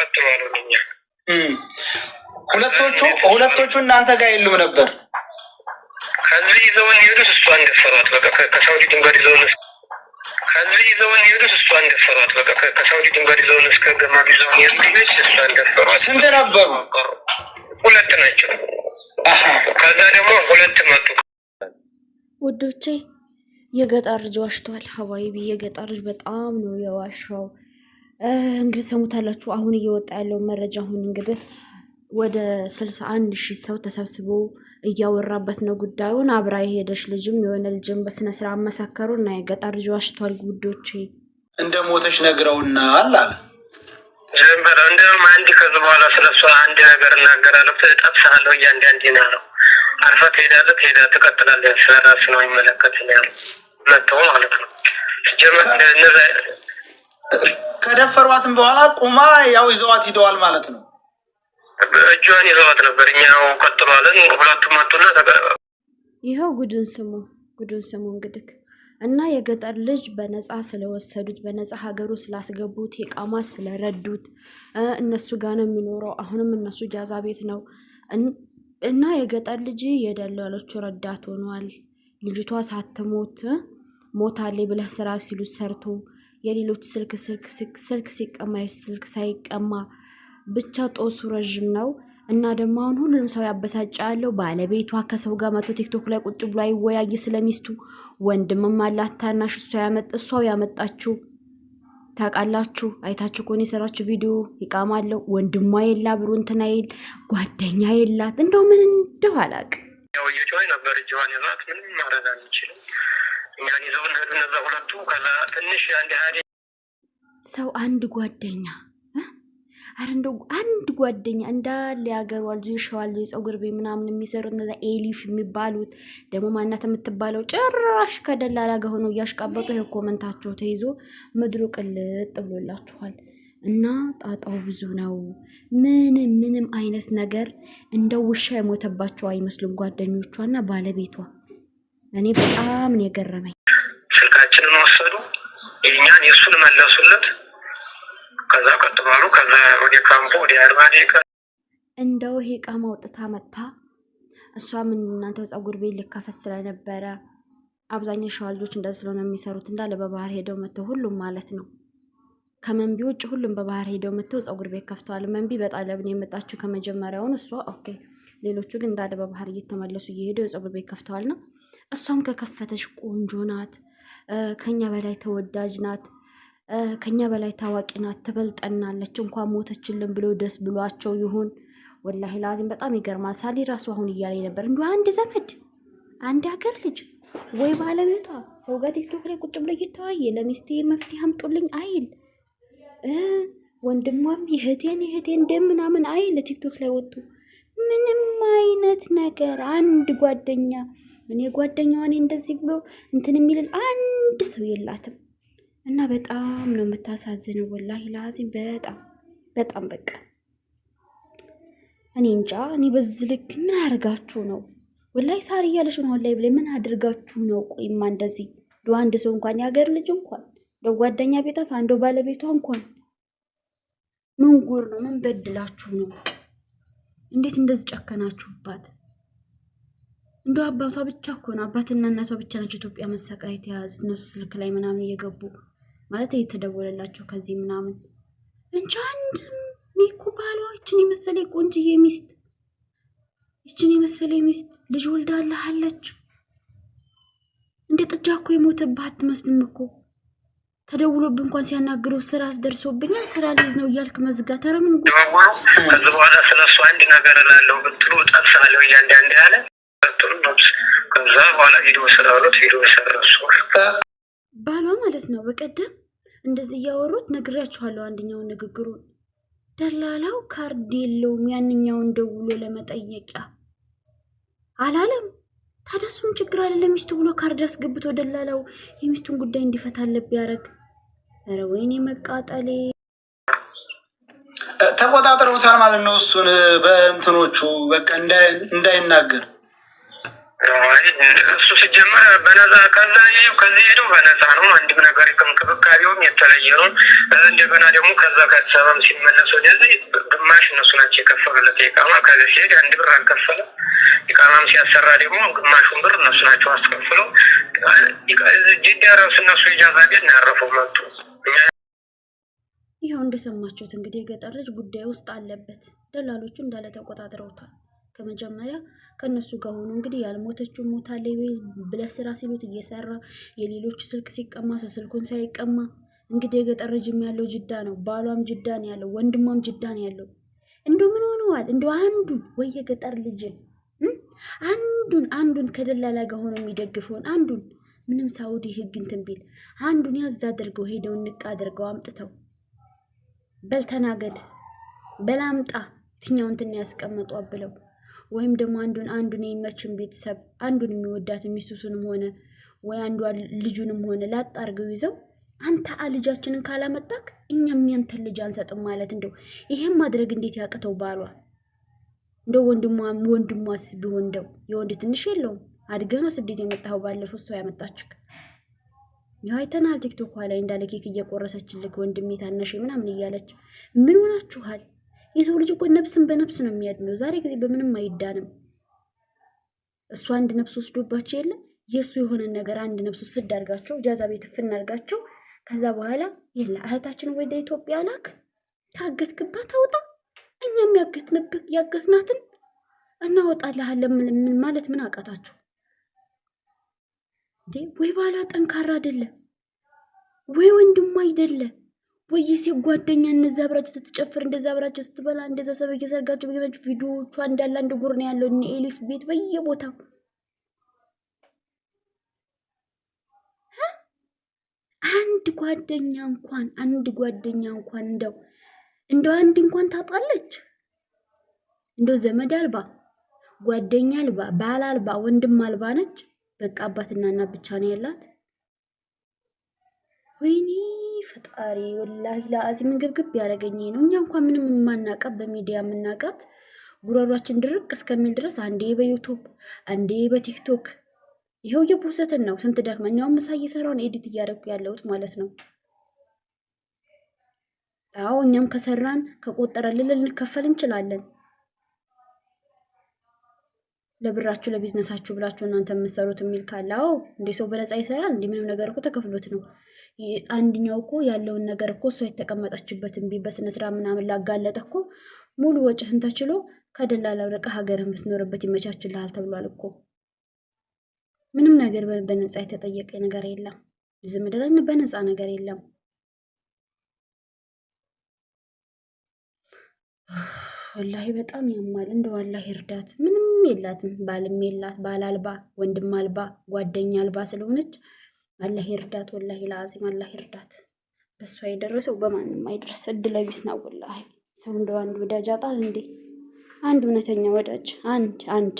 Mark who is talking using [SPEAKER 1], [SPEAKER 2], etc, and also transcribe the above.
[SPEAKER 1] ቀጥሏል። እኛ
[SPEAKER 2] ሁለቶቹ እናንተ ጋር የሉም ነበር።
[SPEAKER 1] ከዚህ ይዘውን ሄዱት እሷን ደፈሯት። በቃ ከሳውዲ ድንበር ይዘውን እሷን ደፈሯት። በቃ ከሳውዲ ድንበር ይዘውን እስከ ገማዱ ይዘውን ሄዱት እሷን ደፈሯት።
[SPEAKER 2] ስንት ነበሩ?
[SPEAKER 1] ሁለት ናቸው። ከዛ ደግሞ ሁለት መጡ።
[SPEAKER 3] ውዶቼ የገጠር ልጅ ዋሽቷል። ሀዋይቢ የገጠር ልጅ በጣም ነው የዋሻው። እንግዲህ ሰሙታላችሁ። አሁን እየወጣ ያለው መረጃ አሁን እንግዲህ ወደ 61,000 ሰው ተሰብስቦ እያወራበት ነው ጉዳዩን። አብራ የሄደች ልጅም የሆነ ልጅም በስነ ስርዓት መሰከሩ እና የገጠር ልጅ ዋሽቷል። ጉዶቼ
[SPEAKER 2] እንደ ሞተች ነግረውናል አለ።
[SPEAKER 1] እንደውም አንድ ከዚህ በኋላ ስለሷ አንድ ነገር እናገራለሁ። ጠብሳለሁ እያንዳንድ ነው አርፈህ ትሄዳለህ ትቀጥላለህ። ስለራስህ ነው የሚመለከተኝ መተው ማለት ነው።
[SPEAKER 2] ከደፈሯትም በኋላ ቁማ ያው ይዘዋት ሂደዋል ማለት ነው።
[SPEAKER 1] እጇን ይዘዋት ነበር። እኛው ቀጥሏለን። ሁለቱም መጡና ተቀረበ።
[SPEAKER 3] ይኸው ጉዱን ስሙ እንግዲህ እና የገጠር ልጅ በነፃ ስለወሰዱት በነፃ ሀገሩ ስላስገቡት የቃማ ስለረዱት እነሱ ጋር ነው የሚኖረው። አሁንም እነሱ ጃዛ ቤት ነው እና የገጠር ልጅ የደላሎቹ ረዳት ሆኗል። ልጅቷ ሳትሞት ሞታለች ብለህ ስራ ሲሉ ሰርቶ የሌሎች ስልክ ሲቀማ ስልክ ሳይቀማ ብቻ ጦሱ ረዥም ነው። እና ደግሞ አሁን ሁሉም ሰው ያበሳጫ ያለው ባለቤቷ ከሰው ጋር መቶ ቲክቶክ ላይ ቁጭ ብሎ አይወያይ ስለሚስቱ። ወንድምም አላት ታናሽ እሷው ያመጣችው ታውቃላችሁ። አይታችሁ ኮኔ የሰራችሁ ቪዲዮ ይቃማለው። ወንድሟ የላ ብሩ እንትና ይል ጓደኛ የላት። እንደው ምን እንደው አላቅ
[SPEAKER 1] ያው እየጮኸ ነበር። እጇን ይዟት ምንም ማድረግ አንችልም። እኛን ይዘውን ሄዱ እነዛ ሁለቱ። ከዛ ትንሽ
[SPEAKER 3] ሰው አንድ ጓደኛ እንደው አንድ ጓደኛ እንዳለ ያገሩ ልጅ ሸዋል የፀጉር ቤት ምናምን የሚሰሩት እነዛ ኤሊፍ የሚባሉት ደግሞ ማናት የምትባለው ጭራሽ ከደላላ ጋር ሆኖ እያሽቃበጡ ይሄ ኮመንታቸው ተይዞ ምድሩ ቅልጥ ብሎላችኋል። እና ጣጣው ብዙ ነው። ምንም አይነት ነገር እንደው ውሻ የሞተባቸው አይመስሉም ጓደኞቿና ባለቤቷ። እኔ በጣም ነው የገረመኝ።
[SPEAKER 1] ስልካችንን ወሰዱ፣ የኛን የሱን መለሱለት። ከዛ ቀጥባሉ። ከዛ ወደ ካምፖ ወደ 40 ደቂቃ
[SPEAKER 3] እንደው ይሄ ቃማ ወጥታ መጣ። እሷ ምን እናንተው ፀጉር ቤት ልከፈት ስለነበረ አብዛኛው ሸዋ ልጆች እንደዚህ ስለሆነ የሚሰሩት እንዳለ በባህር ሄደው መተው ሁሉም ማለት ነው። ከመንቢ ውጭ ሁሉም በባህር ሄደው መተው ፀጉር ቤት ከፍተዋል። መንቢ በጣሊያን የመጣችው ከመጀመሪያውን እሷ ኦኬ። ሌሎቹ ግን እንዳለ በባህር እየተመለሱ እየሄዱ ፀጉር ቤት ከፍተዋል ነው። እሷም ከከፈተሽ ቆንጆ ናት፣ ከኛ በላይ ተወዳጅ ናት፣ ከኛ በላይ ታዋቂ ናት፣ ትበልጠናለች። እንኳን ሞተችልን ብሎ ደስ ብሏቸው ይሁን ወላሂ ላዚም በጣም ይገርማል። ሳሊ ራሱ አሁን እያለኝ ነበር እንዴ አንድ ዘመድ አንድ ሀገር ልጅ ወይ ባለቤቷ ሰው ጋር ቲክቶክ ላይ ቁጭ ብሎ እየተዋየ ለሚስቴ መፍትሄ አምጡልኝ አይል፣ ወንድሟም ይሄቴን ደም ምናምን አይል ቲክቶክ ላይ ወጡ። ምንም አይነት ነገር አንድ ጓደኛ እኔ ጓደኛዋ እኔ እንደዚህ ብሎ እንትን የሚልል አንድ ሰው የላትም። እና በጣም ነው የምታሳዝነው ወላሂ ላዚም በጣም በቃ እኔ እንጃ። እኔ በዚህ ልክ ምን አድርጋችሁ ነው ወላሂ ሳር እያለሽ ነው ወላሂ ብለ ምን አድርጋችሁ ነው? ቆይማ እንደዚህ ዶ አንድ ሰው እንኳን ያገር ልጅ እንኳን ዶ ጓደኛ ቢጠፋ አንዶ ባለቤቷ እንኳን ምን ጉር ነው? ምን በድላችሁ ነው? እንዴት እንደዚህ ጨከናችሁባት? እንዶ አባቷ ብቻ እኮ ነው አባትና እናቷ ብቻ ናቸው ኢትዮጵያ መሰቃየት ያዝ እነሱ ስልክ ላይ ምናምን እየገቡ ማለት እየተደወለላቸው ከዚህ ምናምን እንጂ አንድም ሚኩ ባሏችን የመሰለ ቆንጅዬ ሚስት እቺን የመሰለ ሚስት ልጅ ወልዳለች። እንደ ጥጃ እኮ የሞተባት አትመስልም እኮ። ተደውሎብን እንኳን ሲያናግሩ ስራ አስደርሶብኛል ስራ ልይዝ ነው እያልክ መዝጋት። ኧረ ምን ጉድ!
[SPEAKER 1] ከዚህ በኋላ ስለሱ አንድ ነገር እላለሁ ብትሉ ጠብሳለሁ እያንዳንድ ያለ ከዛ በኋላ ቪዲዮ ሰራሩት። ቪዲዮ ሰራሱ
[SPEAKER 3] ባሏ ማለት ነው። በቀደም እንደዚህ እያወሩት ነግሬያችኋለሁ። አንደኛውን ንግግሩን ደላላው ካርድ የለውም ያንኛውን ደውሎ ለመጠየቂያ አላለም። ታደሱም ችግር አለ ለሚስቱ ብሎ ካርድ አስገብቶ ደላላው የሚስቱን ጉዳይ እንዲፈታ አለብ ያረግ። ኧረ ወይኔ መቃጠሌ።
[SPEAKER 2] ተቆጣጥረውታል ማለት ነው እሱን በእንትኖቹ በቃ እንዳይናገር
[SPEAKER 1] እሱ ሲጀመር በነፃ ከዚህ ሄዱ በነፃ ነው። አንድም ነገር እንክብካቤውም የተለየ ነው። እንደገና ደግሞ ከዛ ከአዲስ አበባም ሲመለሱ ወደዚህ ግማሽ እነሱ ናቸው የከፈሉለት የኢቃማ። ከዚህ ሲሄድ 1 ብር አልከፈለም። ኢቃማም ሲያሰራ ደግሞ ግማሹን ብር እነሱ ናቸው አስከፍለው። ጅዳ ራሱ እነሱ ኢጃዛ ቤት ነው ያረፈው መጡ።
[SPEAKER 3] ይኸው እንደሰማችሁት እንግዲህ የገጠር ልጅ ጉዳይ ውስጥ አለበት። ደላሎቹ እንዳለ ተቆጣጥረውታል። ከመጀመሪያ ከነሱ ጋር ሆኖ እንግዲህ ያልሞተችው ሞታለች ወይ ብለህ ስራ ሲሉት እየሰራ የሌሎች ስልክ ሲቀማ ስልኩን ሳይቀማ እንግዲህ የገጠር ልጅም ያለው ጅዳ ነው። ባሏም ጅዳ ነው ያለው፣ ወንድሟም ጅዳ ነው ያለው። እንደው ምን ሆነዋል? እንደው አንዱን ወይ የገጠር ልጅን አንዱን ከደላላ ጋር ሆኖ የሚደግፈውን አንዱን ምንም ሳውዲ ህግ እንትን ቢል አንዱን ያዝ አድርገው ሄደው ንቅ አድርገው አምጥተው በልተናገድ በላምጣ የትኛውን እንትን ያስቀመጡ ብለው ወይም ደግሞ አንዱን የሚመችን ቤተሰብ አንዱን የሚወዳት ሚስቱንም ሆነ ወይ አንዷ ልጁንም ሆነ ላጣርገው ይዘው አንተ ልጃችንን ካላመጣክ እኛም ያንተን ልጅ አንሰጥም ማለት እንደው ይሄን ማድረግ እንዴት ያቅተው ባሏ? እንደው ወንድሟስ ቢሆን እንደው የወንድ ትንሽ የለውም። አድገህ ነው ስደት የመጣው። ባለፈው እሷ ያመጣችክ ያው አይተናል። ቲክቶክ ላይ እንዳለ ኬክ እየቆረሰችልክ ወንድሜ ታነሽ ምናምን እያለች ምን ሆናችኋል? የሰው ልጅ እኮ ነፍስን በነፍስ ነው የሚያድነው። ዛሬ ጊዜ በምንም አይዳንም። እሱ አንድ ነፍስ ወስዶባቸው የለ የእሱ የሆነ ነገር አንድ ነፍስ ስድ አድርጋቸው ጃዛ ቤት ፍናርጋቸው ከዛ በኋላ የለ እህታችን ወደ ኢትዮጵያ ላክ ታገትክባት አውጣ። እኛም ያገትናትን እናወጣልሃለን ማለት ምን አቃታችሁ እንዴ? ወይ ባሏ ጠንካራ አይደለ ወይ ወንድሟ አይደለ ወይ የሴት ጓደኛ እነዛ አብራችሁ ስትጨፍር እንደዛ አብራችሁ ስትበላ እንደዛ ሰበብ እየሰርጋችሁ በየባችሁ ቪዲዮዎቿ እንዳለ አንድ ጉር ነው ያለው። እነ ኤሊፍ ቤት በየቦታው አንድ ጓደኛ እንኳን እንደው አንድ እንኳን ታጣለች። እንደው ዘመድ አልባ ጓደኛ አልባ ባል አልባ ወንድም አልባ ነች። በቃ አባትና እናት ብቻ ነው ያላት። ወይኔ ፈጣሪ ወላሂ ለአዚም ግብግብ ያደረገኝ ነው። እኛ እንኳን ምንም የማናቀብ በሚዲያ የምናቃት ጉሮሯችን ድርቅ እስከሚል ድረስ አንዴ በዩቲዩብ አንዴ በቲክቶክ ይሄው እየፖሰትን ነው። ስንት ደክመኛው ምሳ እየሰራውን ኤዲት እያደረኩ ያለሁት ማለት ነው። አዎ እኛም ከሰራን ከቆጠረልን ልንከፈል እንችላለን። ለብራችሁ ለቢዝነሳችሁ ብላችሁ እናንተ የምትሰሩት የሚል ካለ አዎ እንደ ሰው በነፃ ይሰራል። እንደ ምንም ነገር እኮ ተከፍሎት ነው። አንድኛው እኮ ያለውን ነገር እኮ እሷ የተቀመጠችበትን በስነ ስርዓት ምናምን ላጋለጠ እኮ ሙሉ ወጪህን ተችሎ ከደላላው ርቀ ሀገር የምትኖርበት ይመቻችልሃል ተብሏል እኮ። ምንም ነገር በነፃ የተጠየቀ ነገር የለም። ዝም ብለን በነፃ ነገር የለም። ወላሂ በጣም ያማል። እንደው አላህ ይርዳት። ምንም የላትም፣ ባልም የላት፣ ባል አልባ ወንድም አልባ ጓደኛ አልባ ስለሆነች አላህ ይርዳት። ወላሂ ለአዚም አላህ ይርዳት። በሷ የደረሰው በማንም አይደረስ። እድለ ቢስ ነው ወላሂ። ሰው እንደው አንድ ወዳጅ አጣል እንዴ? አንድ እውነተኛ ወዳጅ አንድ